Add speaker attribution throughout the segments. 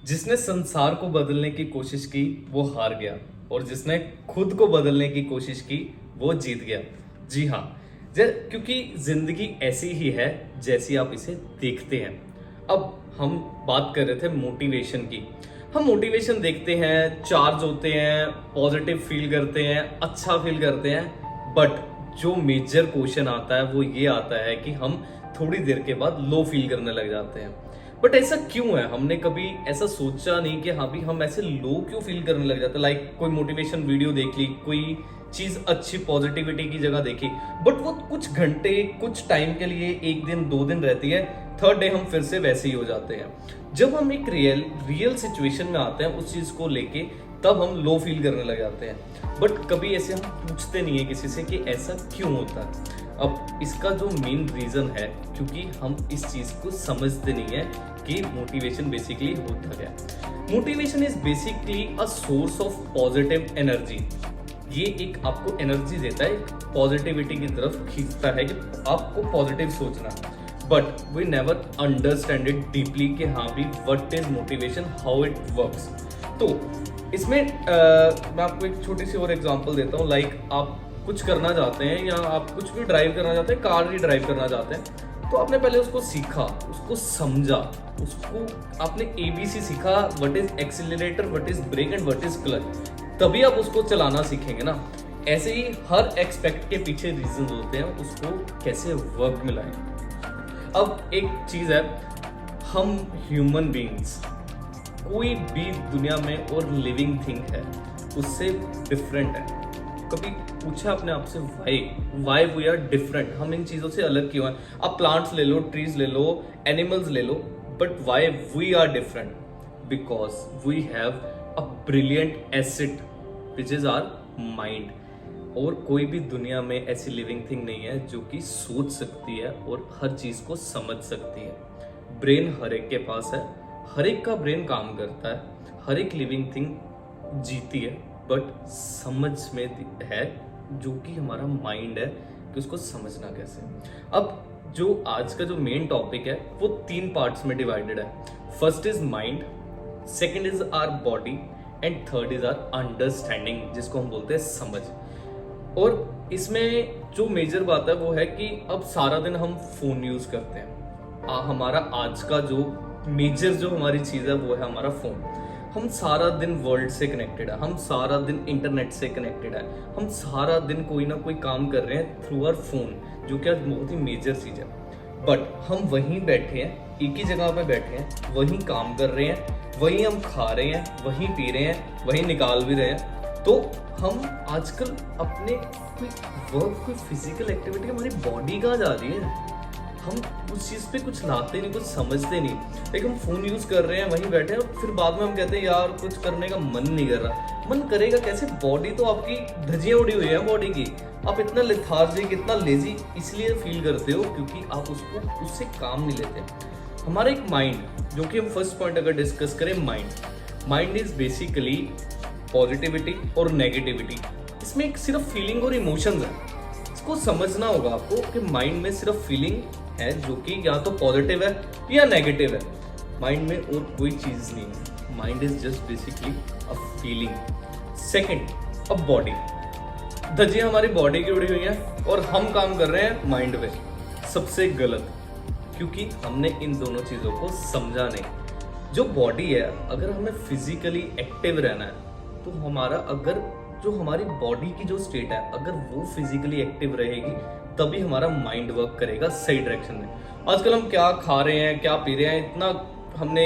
Speaker 1: जिसने संसार को बदलने की कोशिश की वो हार गया और जिसने खुद को बदलने की कोशिश की वो जीत गया। जी हाँ, क्योंकि जिंदगी ऐसी ही है जैसी आप इसे देखते हैं। अब हम बात कर रहे थे मोटिवेशन की। हम मोटिवेशन देखते हैं, चार्ज होते हैं, पॉजिटिव फील करते हैं, अच्छा फील करते हैं, बट जो मेजर क्वेश्चन आता है वो ये आता है कि हम थोड़ी देर के बाद लो फील करने लग जाते हैं। बट ऐसा क्यों है? हमने कभी ऐसा सोचा नहीं कि हाँ भी हम ऐसे लो क्यों फील करने लग जाते हैं। लाइक कोई मोटिवेशन वीडियो देख ली, कोई चीज अच्छी पॉजिटिविटी की जगह देखी, बट वो कुछ घंटे कुछ टाइम के लिए, एक दिन दो दिन रहती है, थर्ड डे हम फिर से वैसे ही हो जाते हैं। जब हम एक रियल सिचुएशन में आते हैं उस चीज को लेके, तब हम लो फील करने लग जाते हैं। बट कभी ऐसे हम पूछते नहीं है किसी से कि ऐसा क्यों होता है। अब इसका जो मेन रीजन है, क्योंकि हम इस चीज को समझते नहीं है कि मोटिवेशन बेसिकली होता क्या है। Motivation is basically a source of positive energy. ये एक आपको एनर्जी देता है, पॉजिटिविटी की तरफ खींचता है कि आपको पॉजिटिव सोचना। But we never understand it deeply कि हाँ भी what is motivation, how it works. तो इसमें मैं आपको एक छोटी सी और एग्जांपल देता हूँ। लाइक आप कुछ करना चाहते हैं या आप कुछ भी ड्राइव करना चाहते हैं, कार ही ड्राइव करना चाहते हैं, तो आपने पहले उसको सीखा, उसको समझा, उसको आपने ABC सीखा, what is accelerator, what is brake and what is clutch, तभी आप उसको चलाना सीखेंगे ना। ऐसे ही हर एक्सपेक्ट के पीछे रीजन होते हैं, उसको कैसे वर्क में लाएं। अब एक चीज है, हम ह्यूमन बीइंग्स, कोई भी दुनिया में और लिविंग थिंग है उससे डिफरेंट है। कभी पूछा अपने आप से वाई वी आर डिफरेंट, हम इन चीजों से अलग क्यों हैं? आप प्लांट्स ले लो, ट्रीज ले लो, एनिमल्स ले लो, but why we are different? Because we have a brilliant asset which is our mind. और कोई भी दुनिया में ऐसी लिविंग थिंग नहीं है जो कि सोच सकती है और हर चीज को समझ सकती है। ब्रेन हर एक के पास है, हर एक का ब्रेन काम करता है, हर एक लिविंग थिंग जीती है, बट समझ में है जो कि हमारा माइंड है कि उसको समझना कैसे। अब जो आज का जो मेन टॉपिक है वो 3 पार्ट्स में डिवाइडेड है। First is mind, second is our body and third is our understanding, जिसको हम बोलते हैं समझ। और इसमें जो मेजर बात है वो है कि अब सारा दिन हम फोन यूज करते हैं। हमारा आज का जो मेजर जो हमारी चीज है वो है हमारा फोन। हम सारा दिन वर्ल्ड से कनेक्टेड है, हम सारा दिन इंटरनेट से कनेक्टेड है, हम सारा दिन कोई ना कोई काम कर रहे हैं थ्रू आवर फोन, जो कि बहुत ही मेजर चीज है। बट हम वहीं बैठे हैं, एक ही जगह पे बैठे हैं, वहीं काम कर रहे हैं, वहीं हम खा रहे हैं, वहीं पी रहे हैं, वहीं निकाल भी रहे हैं। तो हम आजकल अपने कोई वर्क, कोई फिजिकल एक्टिविटी, हमारी बॉडी कहाँ जा रही है? हम उस चीज पे कुछ लाते नहीं, कुछ समझते नहीं। लेकिन हम फोन यूज कर रहे हैं, वहीं बैठे हैं, फिर बाद में हम कहते हैं यार कुछ करने का मन नहीं कर रहा। मन करेगा कैसे? बॉडी तो आपकी धजियां उड़ी हुई है बॉडी की। आप इतना लेथार्जिक, इतना लेजी इसलिए फील करते हो क्योंकि आप उससे काम नहीं लेते। हमारा एक माइंड, जो कि हम फर्स्ट पॉइंट अगर डिस्कस करें, माइंड इज बेसिकली पॉजिटिविटी और नेगेटिविटी। इसमें एक सिर्फ फीलिंग और इमोशंस है। इसको समझना होगा आपको कि माइंड में सिर्फ फीलिंग है जो कि या तो पॉजिटिव है या नेगेटिव है। माइंड में और कोई चीज नहीं है। Mind is just basically a feeling. Second, अब बॉडी, धज्जियां हमारी बॉडी की उड़ी हुई है और हम काम कर रहे हैं माइंड पे। सबसे गलत, क्योंकि हमने इन दोनों चीजों को समझा नहीं। जो बॉडी है, अगर हमें फिजिकली एक्टिव रहना है तो जो हमारी बॉडी की जो स्टेट है, अगर वो फिजिकली एक्टिव रहेगी तभी हमारा माइंड वर्क करेगा सही डायरेक्शन में। आजकल हम क्या खा रहे हैं, क्या पी रहे हैं, इतना हमने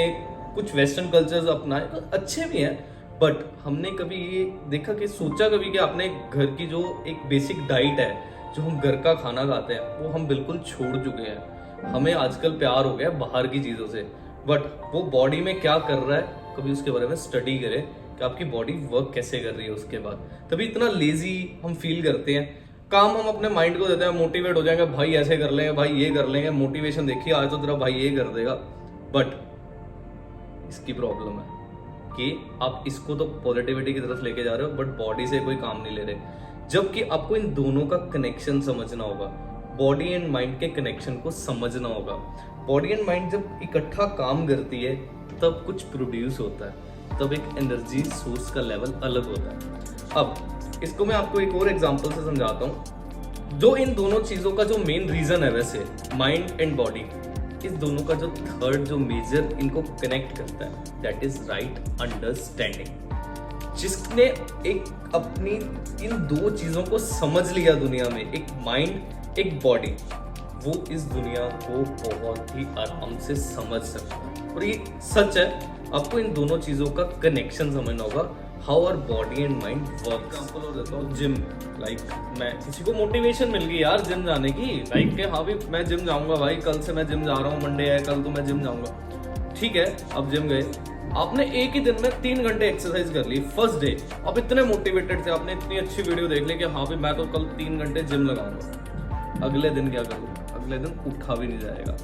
Speaker 1: कुछ वेस्टर्न कल्चर्स अपनाए, तो अच्छे भी हैं, बट हमने कभी ये देखा कि सोचा कभी कि आपने घर की जो एक बेसिक डाइट है, जो हम घर का खाना खाते हैं, वो हम बिल्कुल छोड़ चुके हैं। हमें आजकल प्यार हो गया बाहर की चीज़ों से, बट वो बॉडी में क्या कर रहा है कभी उसके बारे में स्टडी करें कि आपकी बॉडी वर्क कैसे कर रही है। उसके बाद तभी इतना लेजी हम फील करते हैं। काम हम अपने माइंड को देते हैं, मोटिवेट हो जाएंगे, भाई ऐसे कर लेंगे, भाई ये कर लेंगे, मोटिवेशन देखिए आज तो तेरा भाई ये कर देगा। बट इसकी प्रॉब्लम है कि आप इसको तो पॉजिटिविटी की तरफ लेके जा रहे हो, बट बॉडी से कोई काम नहीं ले रहे। जबकि आपको इन दोनों का कनेक्शन समझना होगा, बॉडी एंड माइंड के कनेक्शन को समझना होगा। बॉडी एंड माइंड जब इकट्ठा काम करती है तब कुछ प्रोड्यूस होता है, तब एक एनर्जी सोर्स का लेवल अलग होता है। अब इसको मैं आपको एक और एग्जांपल से समझाता हूँ। जो इन दोनों चीज़ों का जो मेन रीज़न है वैसे माइंड एंड बॉडी, इस दोनों का जो थर्ड जो मेजर इनको कनेक्ट करता है दैट इज राइट अंडरस्टैंडिंग। जिसने एक अपनी इन दो चीज़ों को समझ लिया दुनिया में, एक माइंड एक बॉडी, वो इस दुनिया को बहुत ही आराम से समझ सकता है। और ये सच है, आपको इन दोनों चीज़ों का कनेक्शन समझना होगा, how our body and mind work. Example हो देता हूँ जिम, लाइक मैं किसी को मोटिवेशन मिल गई यार जिम जाने की, लाइक कि हाँ भी मैं जिम जाऊँगा भाई, कल से मैं जिम जा रहा हूँ, मंडे है कल तो मैं जिम जाऊँगा। ठीक है, अब जिम गए, आपने एक ही दिन में 3 घंटे एक्सरसाइज कर ली फर्स्ट डे, आप इतने मोटिवेटेड थे, आपने इतनी अच्छी वीडियो देख ली कि हाँ भी मैं तो कल 3 घंटे जिम लगाऊंगा। अगले दिन क्या करूँ, अगले दिन उठा भी नहीं जाएगा।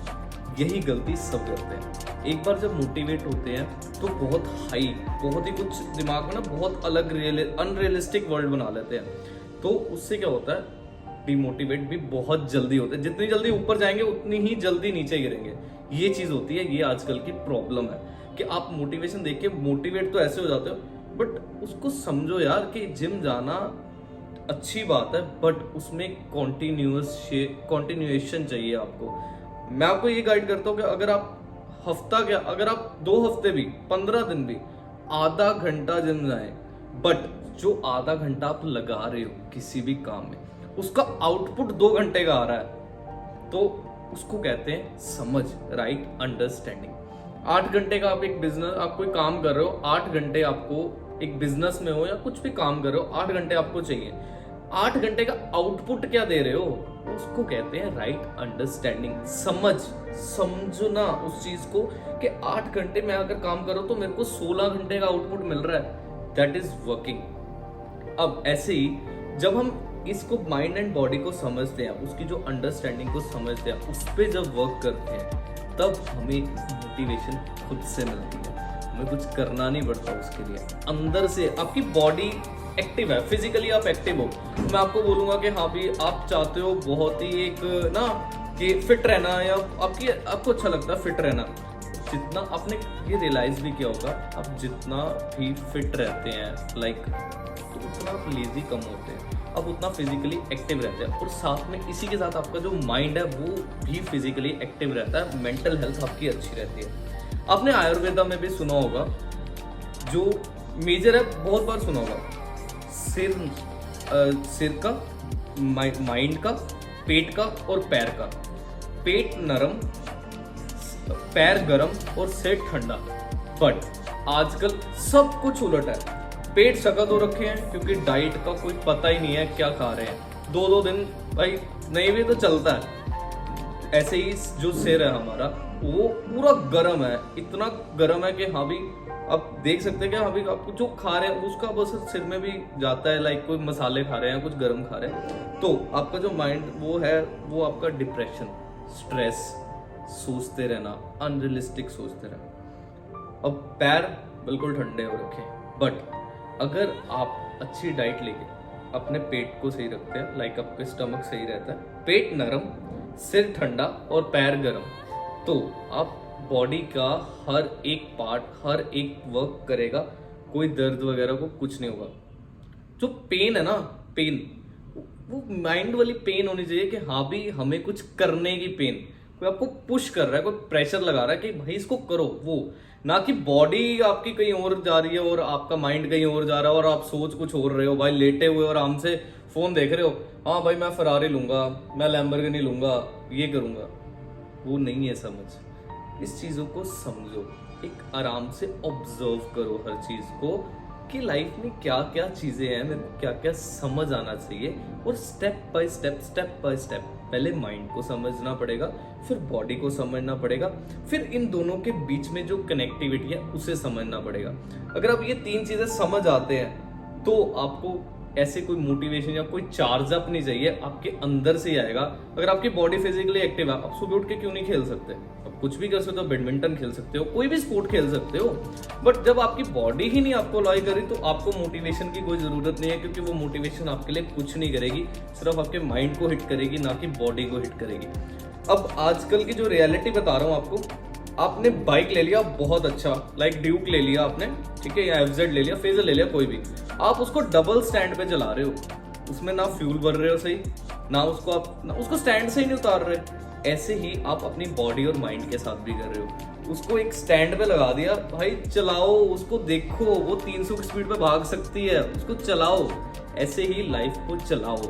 Speaker 1: यही गलती सब करते हैं। एक बार जब मोटिवेट होते हैं तो बहुत हाई, बहुत ही कुछ दिमाग में ना बहुत अलग अनरियलिस्टिक वर्ल्ड बना लेते हैं। तो उससे क्या होता है, डिमोटिवेट भी बहुत जल्दी होते हैं। जितनी जल्दी ऊपर जाएंगे उतनी ही जल्दी नीचे गिरेंगे। ये चीज़ होती है, ये आजकल की प्रॉब्लम है कि आप मोटिवेशन देख के मोटिवेट तो ऐसे हो जाते हो, बट उसको समझो यार कि जिम जाना अच्छी बात है, बट उसमें कॉन्टिन्यूएशन चाहिए आपको। मैं आपको ये गाइड करता हूँ कि अगर आप अगर आप 2 हफ्ते भी 15 दिन भी आधा घंटा जिम जाएं, बट जो आधा घंटा आप लगा रहे हो किसी भी काम में, उसका आउटपुट 2 घंटे का आ रहा है, तो उसको कहते हैं समझ, राइट अंडरस्टैंडिंग। 8 घंटे का आप आप कोई काम कर रहे हो, 8 घंटे आपको एक बिजनेस में हो या कुछ भी काम कर रहे हो, 8 घंटे आपको चाहिए। 8 घंटे का आउटपुट क्या दे रहे हो, उसको कहते हैं राइट अंडरस्टैंडिंग। समझना उस चीज को कि 8 घंटे मैं अगर काम करूं तो मेरे को 16 घंटे का आउटपुट मिल रहा है, दैट इज वर्किंग। अब ऐसे ही जब हम इसको माइंड एंड बॉडी को समझते हैं, उसकी जो अंडरस्टैंडिंग को समझते हैं, उस पर जब वर्क करते हैं, तब हमें मोटिवेशन खुद से मिलती है। हमें कुछ करना नहीं पड़ता उसके लिए, अंदर से आपकी बॉडी एक्टिव है, फिजिकली आप एक्टिव हो। मैं आपको बोलूंगा कि हाँ भी आप चाहते हो बहुत ही एक ना कि फिट रहना, या आपको अच्छा लगता है फिट रहना, जितना आपने ये रियलाइज भी किया होगा, आप जितना भी फिट रहते हैं लाइक, तो उतना आप लेजी कम होते हैं, आप उतना फिजिकली एक्टिव रहते हैं। और साथ में इसी के साथ आपका जो माइंड है वो भी फिजिकली एक्टिव रहता है, मेंटल हेल्थ आपकी अच्छी रहती है। आपने आयुर्वेदा में भी सुना होगा, जो मेजर है बहुत बार सुना होगा, सिर का, माइंड का, पेट का और पैर का। पेट नरम, पैर गरम और सिर ठंडा। बट आजकल सब कुछ उलट है, पेट सख्त हो रखे हैं क्योंकि डाइट का कोई पता ही नहीं है क्या खा रहे हैं। 2-2 दिन भाई नहीं भी तो चलता है। ऐसे ही जो सिर है हमारा वो पूरा गर्म है, इतना गर्म है कि हाँ भी आप देख सकते हैं कि अभी आप जो खा रहे हैं उसका बस सिर में भी जाता है, लाइक कोई मसाले खा रहे हैं, कुछ गर्म खा रहे हैं, तो आपका जो माइंड वो है वो आपका डिप्रेशन, स्ट्रेस, सोचते रहना, अनरियलिस्टिक सोचते रहना। अब पैर बिल्कुल ठंडे हो रखे, बट अगर आप अच्छी डाइट लेके अपने पेट को सही रखते हैं, लाइक आपका स्टमक सही रहता है, पेट नरम, सिर ठंडा और पैर गर्म, तो आप बॉडी का हर एक पार्ट, हर एक वर्क करेगा, कोई दर्द वगैरह को कुछ नहीं होगा। जो पेन है ना, पेन वो माइंड वाली पेन होनी चाहिए कि हाँ भी हमें कुछ करने की पेन, कोई आपको पुश कर रहा है, कोई प्रेशर लगा रहा है कि भाई इसको करो, वो ना कि बॉडी आपकी कहीं और जा रही है और आपका माइंड कहीं और जा रहा है और आप सोच कुछ और रहे हो भाई, लेटे हुए और आराम से फोन देख रहे हो, हाँ भाई मैं फरारी लूंगा, मैं लैम्बोर्गिनी लूंगा, ये करूंगा। वो नहीं है समझ। इस चीज़ों को समझो, एक आराम से ऑब्जर्व करो हर चीज़ को कि लाइफ में क्या क्या चीज़ें हैं, मेरे को क्या क्या समझ आना चाहिए, और स्टेप बाय स्टेप पहले माइंड को समझना पड़ेगा, फिर बॉडी को समझना पड़ेगा, फिर इन दोनों के बीच में जो कनेक्टिविटी है उसे समझना पड़ेगा। अगर आप ये 3 चीज़ें समझ आते हैं तो आपको ऐसे कोई मोटिवेशन या कोई चार्ज अप नहीं चाहिए, आपके अंदर से ही आएगा। अगर आपकी बॉडी फिजिकली एक्टिव है, आप सुबह उठ के क्यों नहीं खेल सकते? आप कुछ भी कर सकते हो, बैडमिंटन खेल सकते हो, कोई भी स्पोर्ट खेल सकते हो, बट जब आपकी बॉडी ही नहीं आपको अलाउ करी तो आपको मोटिवेशन की कोई ज़रूरत नहीं है, क्योंकि वो मोटिवेशन आपके लिए कुछ नहीं करेगी, सिर्फ आपके माइंड को हिट करेगी, ना कि बॉडी को हिट करेगी। अब आजकल की जो रियलिटी बता रहा हूँ आपको, आपने बाइक ले लिया बहुत अच्छा, लाइक ड्यूक ले लिया आपने, ठीक है, या एफजेड ले लिया, फेजर ले लिया, कोई भी, आप उसको डबल स्टैंड पे चला रहे हो, उसमें ना फ्यूल भर रहे हो सही, ना उसको स्टैंड से ही नहीं उतार रहे। ऐसे ही आप अपनी बॉडी और माइंड के साथ भी कर रहे हो। उसको एक स्टैंड पे लगा दिया, भाई चलाओ उसको, देखो वो 300 की स्पीड पे भाग सकती है, उसको चलाओ। ऐसे ही लाइफ को चलाओ,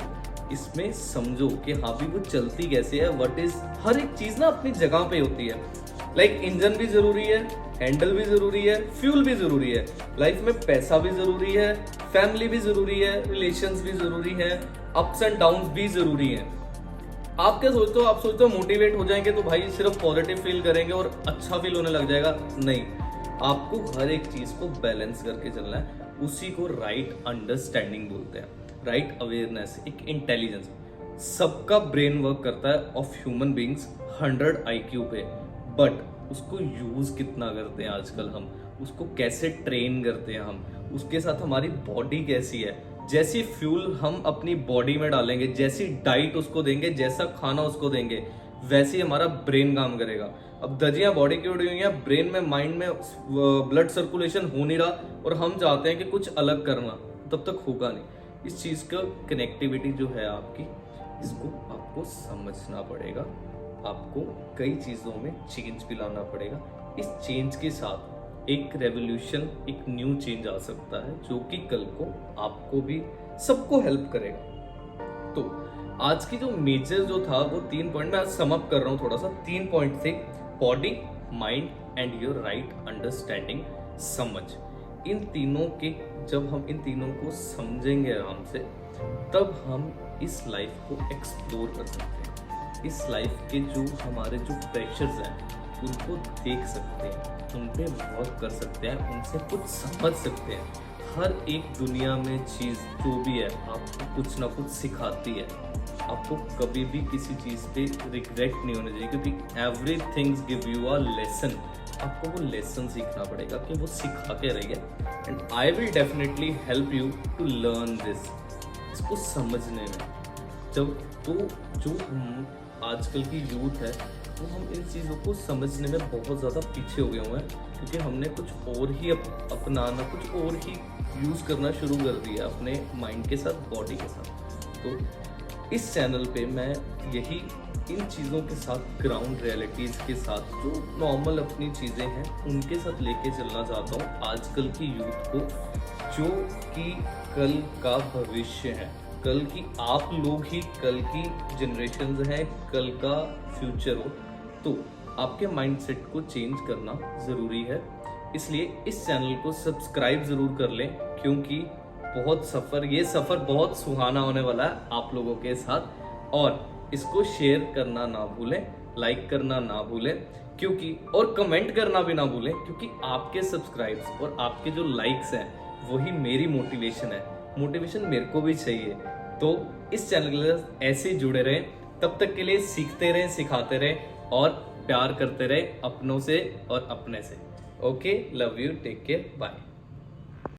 Speaker 1: इसमें समझो कि हाँ भी वो चलती कैसे है, व्हाट इज, हर एक चीज ना अपनी जगह पे होती है। लाइक इंजन भी जरूरी है, हैंडल भी जरूरी है, फ्यूल भी जरूरी है, लाइफ में पैसा भी जरूरी है, फैमिली भी जरूरी है, रिलेशंस भी जरूरी है, अप्स एंड डाउन्स भी जरूरी है। आप क्या सोचते हो? आप सोचते हो मोटिवेट हो जाएंगे तो भाई सिर्फ पॉजिटिव फील करेंगे और अच्छा फील होने लग जाएगा? नहीं, आपको हर एक चीज को बैलेंस करके चलना है। उसी को राइट अंडरस्टैंडिंग बोलते हैं, राइट अवेयरनेस, एक इंटेलिजेंस। सबका ब्रेन वर्क करता है ऑफ ह्यूमन बींग्स 100 IQ पे, बट उसको यूज कितना करते हैं आजकल हम, उसको कैसे ट्रेन करते हैं हम, उसके साथ हमारी बॉडी कैसी है। जैसी फ्यूल हम अपनी बॉडी में डालेंगे, जैसी डाइट उसको देंगे, जैसा खाना उसको देंगे, वैसे ही हमारा ब्रेन काम करेगा। अब धज्जियां बॉडी की उड़ी हुई हैं, ब्रेन में, माइंड में ब्लड सर्कुलेशन हो नहीं रहा, और हम चाहते हैं कि कुछ अलग करना, तब तक होगा नहीं। इस चीज का कनेक्टिविटी जो है आपकी, इसको आपको समझना पड़ेगा। आपको कई चीजों में चेंज भी लाना पड़ेगा। इस चेंज के साथ एक रेवोल्यूशन, एक न्यू चेंज आ सकता है, जो कि कल को आपको भी, सबको हेल्प करेगा। तो आज की जो मेजर जो था वो 3 पॉइंट मैं आज सम अप कर रहा हूँ थोड़ा सा। 3 पॉइंट थे, body, mind and your right understanding, समझ। इन तीनों के, जब हम इन तीनों को समझेंगे आराम से, तब हम इस लाइफ को एक्सप्लोर कर सकते हैं। इस लाइफ के जो हमारे जो प्रेशर्स हैं उनको देख सकते हैं, उन पे वर्क कर सकते हैं, उनसे कुछ समझ सकते हैं। हर एक दुनिया में चीज़ जो भी है आपको कुछ ना कुछ सिखाती है। आपको कभी भी किसी चीज़ पे रिग्रेट नहीं होना चाहिए, क्योंकि every things give you a lesson. आपको वो लेसन सीखना पड़ेगा कि वो सिखा के रही है। And I will definitely help you to learn this, इसको समझने में। जब तो जो आजकल की यूथ है, तो हम इन चीज़ों को समझने में बहुत ज़्यादा पीछे हो गए हुए हैं, क्योंकि हमने कुछ और ही अपनाना, कुछ और ही यूज़ करना शुरू कर दिया अपने माइंड के साथ, बॉडी के साथ। तो इस चैनल पे मैं यही इन चीज़ों के साथ, ग्राउंड रियलिटीज़ के साथ, जो नॉर्मल अपनी चीज़ें हैं उनके साथ लेके चलना चाहता हूँ आजकल की यूथ को, जो कि कल का भविष्य है। कल की आप लोग ही कल की जनरेशन्स हैं, कल का फ्यूचर हो। तो आपके माइंडसेट को चेंज करना ज़रूरी है। इसलिए इस चैनल को सब्सक्राइब ज़रूर कर लें, क्योंकि ये सफ़र बहुत सुहाना होने वाला है आप लोगों के साथ। और इसको शेयर करना ना भूलें, लाइक करना ना भूलें, क्योंकि, और कमेंट करना भी ना भूलें, क्योंकि आपके सब्सक्राइब्स और आपके जो लाइक्स हैं वही मेरी मोटिवेशन है। मोटिवेशन मेरे को भी चाहिए। तो इस चैनल के साथ ऐसे ही जुड़े रहें। तब तक के लिए सीखते रहें, सिखाते रहें और प्यार करते रहें अपनों से और अपने से। Okay, love you, take care, bye.